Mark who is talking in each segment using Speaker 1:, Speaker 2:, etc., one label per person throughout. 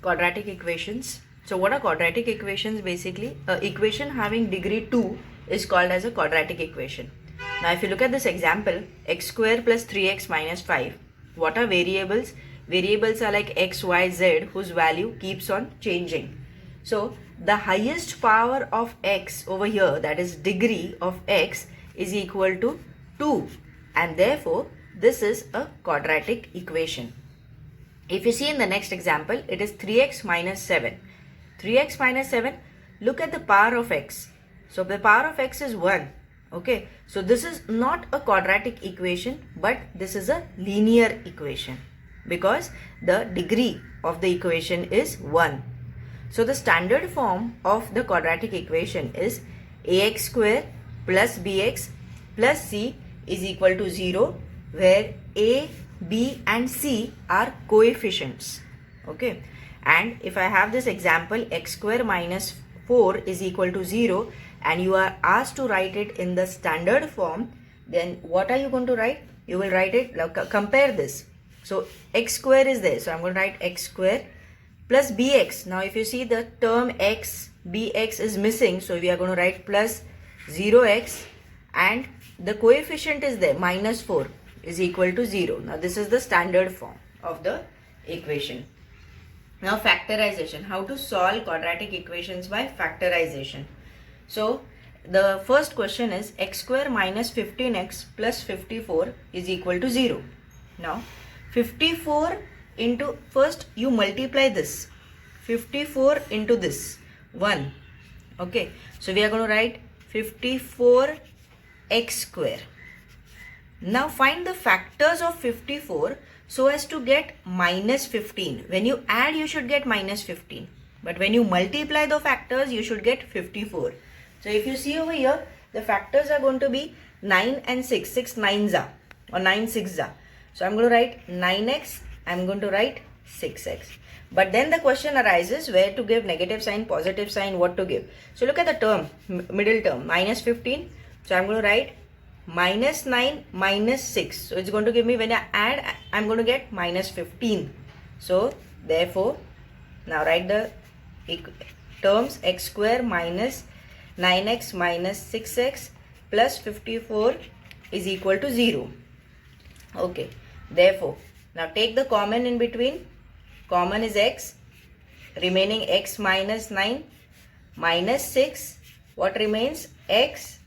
Speaker 1: quadratic equations. So what are quadratic equations? Basically, an equation having degree 2 is called as a quadratic equation. Now if you look at this example, x square plus 3x minus 5, what are variables? Variables are like x, y, z whose value keeps on changing. So the highest power of x over here, that is degree of x, is equal to 2, and therefore this is a quadratic equation. If you see in the next example, it is 3x minus 7. 3x minus 7, look at the power of x. So the power of x is 1. Okay, so this is not a quadratic equation, but this is a linear equation because the degree of the equation is 1. So the standard form of the quadratic equation is ax square plus bx plus c is equal to 0, where a, b and c are coefficients. Okay, and if I have this example x square minus 4 is equal to 0 and you are asked to write it in the standard form, then what are you going to write? You will write it, compare this. So x square is there, so I'm going to write x square plus bx. Now if you see the term x, bx is missing, so we are going to write plus 0x, and the coefficient is there, minus 4 is equal to 0. Now this is the standard form of the equation. Now factorization, how to solve quadratic equations by factorization. So the first question is x square minus 15x plus 54 is equal to 0. Now 54 into, first you multiply this, 54 into this 1. Okay, so we are going to write 54x square. Now find the factors of 54 so as to get minus 15. When you add, you should get minus 15. But when you multiply the factors, you should get 54. So if you see over here, the factors are going to be 9 and 6. 6 nines are, or 9 6s are. So I'm going to write 9x, I'm going to write 6x. But then the question arises where to give negative sign, positive sign, what to give. So look at the term, middle term, minus 15. So I'm going to write minus 9 minus 6. So it's going to give me, when I add, I'm going to get minus 15. So therefore, now write the terms x square minus 9x minus 6x plus 54 is equal to 0. Okay, therefore, now take the common in between. Common is x, remaining x minus 9 minus 6. What remains? X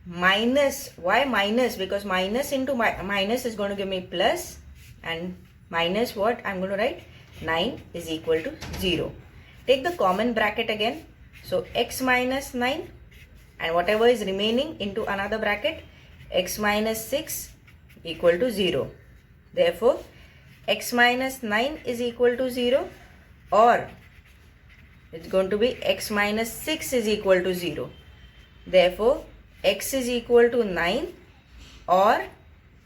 Speaker 1: minus, why minus? Because minus into minus is going to give me plus, and minus what? I'm going to write 9 is equal to 0. Take the common bracket again. So x minus 9 and whatever is remaining into another bracket, x minus 6 equal to 0. Therefore, x minus 9 is equal to 0, or it's going to be x minus 6 is equal to 0. Therefore, x is equal to 9, or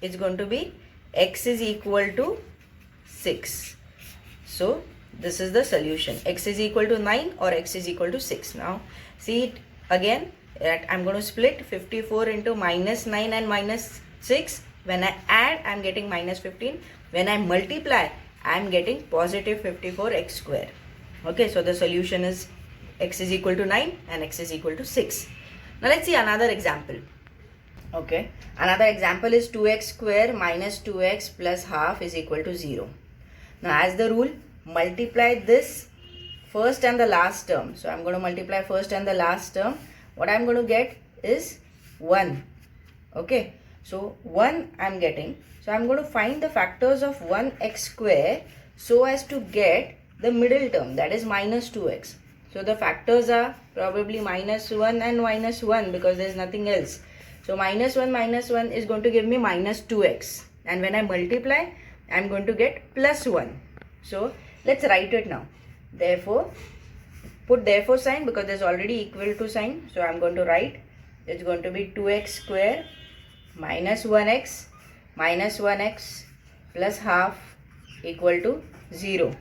Speaker 1: it's going to be x is equal to 6. So this is the solution. X is equal to 9 or x is equal to 6. Now see it again, that I'm going to split 54 into minus 9 and minus 6. When I add, I'm getting minus 15. When I multiply, I'm getting positive 54x square. Okay, so the solution is x is equal to 9 and x is equal to 6. Now let's see another example. Okay, another example is 2x square minus 2x plus half is equal to 0. Now as the rule, multiply this first and the last term. So I'm going to multiply first and the last term. What I'm going to get is 1. Okay, so 1 I'm getting. So I'm going to find the factors of 1x square so as to get the middle term, that is minus 2x. So the factors are probably minus 1 and minus 1 because there is nothing else. So minus 1 is going to give me minus 2x. And when I multiply, I'm going to get plus 1. So let's write it now. Therefore, put therefore sign because there's already equal to sign. So I'm going to write, it's going to be 2x square minus 1x plus half equal to 0.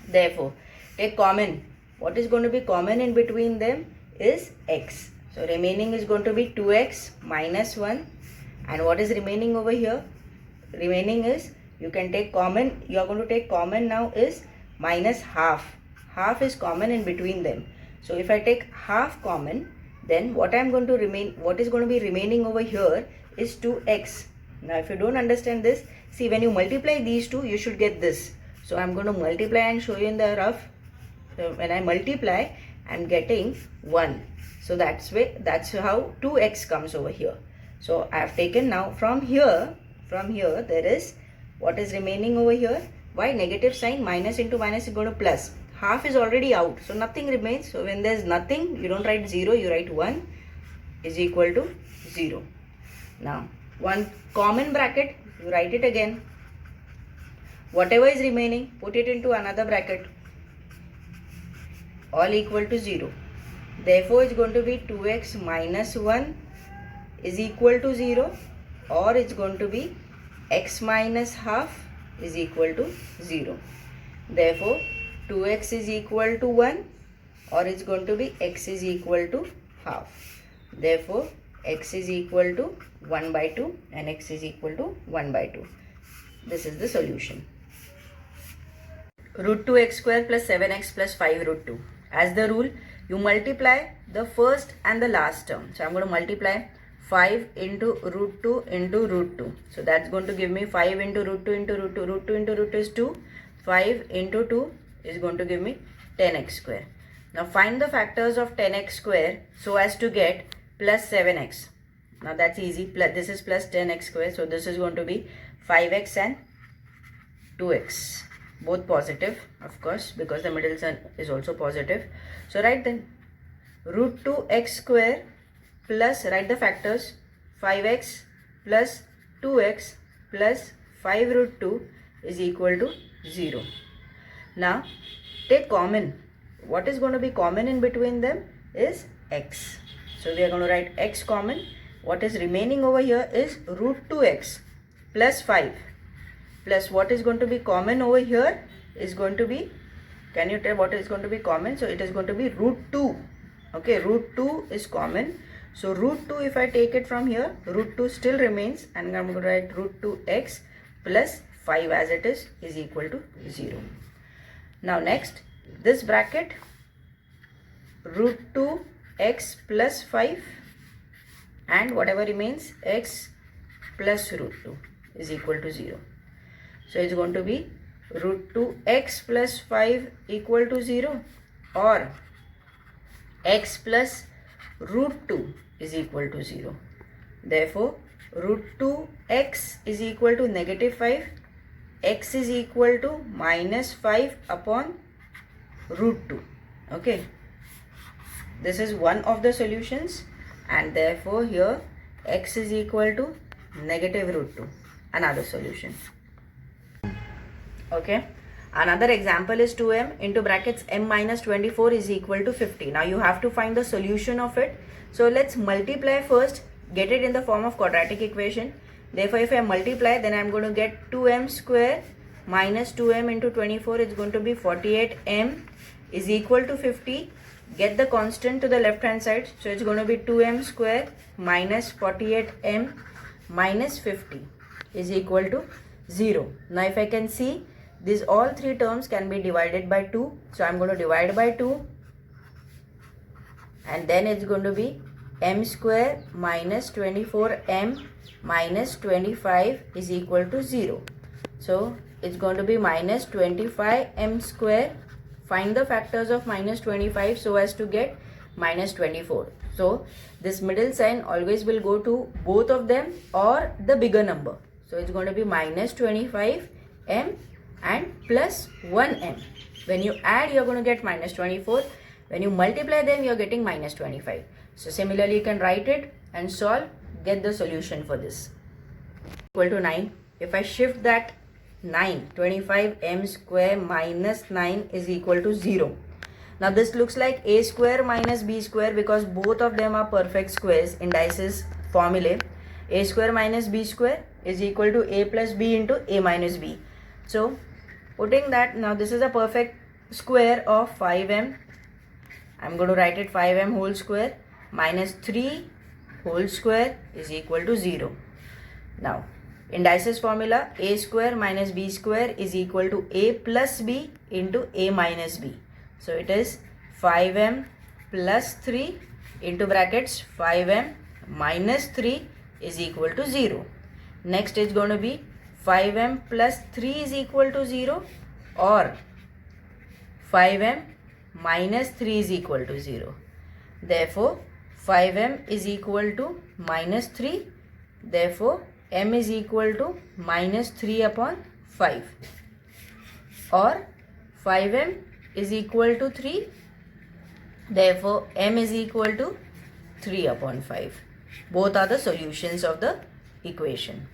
Speaker 1: Therefore, take common. What is going to be common in between them is x. So remaining is going to be 2x minus 1. And what is remaining over here? Remaining is, you can take common, you are going to take common now is minus half. Half is common in between them. So if I take half common, then what is going to be remaining over here is 2x. Now if you don't understand this, see, when you multiply these two, you should get this. So I'm going to multiply and show you in the rough. So when I multiply, I'm getting 1. So that's how 2x comes over here. So I have taken now from here there is what is remaining over here. Why? Negative sign, minus into minus is going to plus. Half is already out, so nothing remains. So when there's nothing, you don't write 0, you write 1 is equal to 0. Now one common bracket, you write it again. Whatever is remaining, put it into another bracket, all equal to 0. Therefore it's going to be 2x minus 1 is equal to 0, or it's going to be x minus half is equal to 0. Therefore 2x is equal to 1, or it's going to be x is equal to half. Therefore x is equal to 1 by 2 and x is equal to 1 by 2. This is the solution. Root 2x square plus 7x plus 5 root 2. As the rule, you multiply the first and the last term. So I'm going to multiply 5 into root 2 into root 2. So that's going to give me 5 into root 2 into root 2. Root 2 into root 2 is 2. 5 into 2 is going to give me 10x square. Now find the factors of 10x square so as to get plus 7x. Now that's easy. This is plus 10x square. So this is going to be 5x and 2x. Both positive, of course, because the middle sign is also positive. So write then root 2x square plus, write the factors, 5x plus 2x plus 5 root 2 is equal to 0. Now take common. What is going to be common in between them is x. So we are going to write x common. What is remaining over here is root 2x plus 5 plus what is going to be common over here is going to be, can you tell what is going to be common? So it is going to be root 2. Okay, root 2 is common. So root 2, if I take it from here, root 2 still remains, and I'm going to write root 2x plus 5 as it is equal to 0. Now next, this bracket, root 2x plus 5 and whatever remains, x plus root 2 is equal to 0. So it's going to be root 2x plus 5 equal to 0, or x plus root 2 is equal to 0. Therefore root 2x is equal to negative 5, x is equal to minus 5 upon root 2. Okay, this is one of the solutions, and therefore here x is equal to negative root 2, another solution. Okay, another example is 2m into brackets m minus 24 is equal to 50. Now you have to find the solution of it. So let's multiply first, get it in the form of quadratic equation. Therefore if I multiply, then I'm going to get 2m square minus 2m into 24 is going to be 48m is equal to 50. Get the constant to the left hand side. So it's going to be 2m square minus 48m minus 50 is equal to 0. Now if I can see, these all three terms can be divided by 2. So I'm going to divide by 2, and then it's going to be m square minus 24m minus 25 is equal to 0. So it's going to be minus 25m square. Find the factors of minus 25 so as to get minus 24. So this middle sign always will go to both of them or the bigger number. So it's going to be minus 25m and plus 1m. When you add, you're going to get minus 24. When you multiply them, you're getting minus 25. So similarly, you can write it and solve, get the solution for this. Equal to 9. If I shift that 9, 25m square minus 9 is equal to 0. Now this looks like a square minus b square because both of them are perfect squares in Dice's formulae. A square minus b square is equal to a plus b into a minus b. So putting that, now this is a perfect square of 5m. I'm going to write it 5m whole square minus 3 whole square is equal to 0. Now Indices formula, a square minus b square is equal to a plus b into a minus b. So it is 5m plus 3 into brackets 5m minus 3 is equal to 0. Next is going to be 5m plus 3 is equal to 0 or 5m minus 3 is equal to 0. Therefore, 5m is equal to minus 3. Therefore, m is equal to minus 3 upon 5. Or 5m is equal to 3. Therefore, m is equal to 3 upon 5. Both are the solutions of the equation.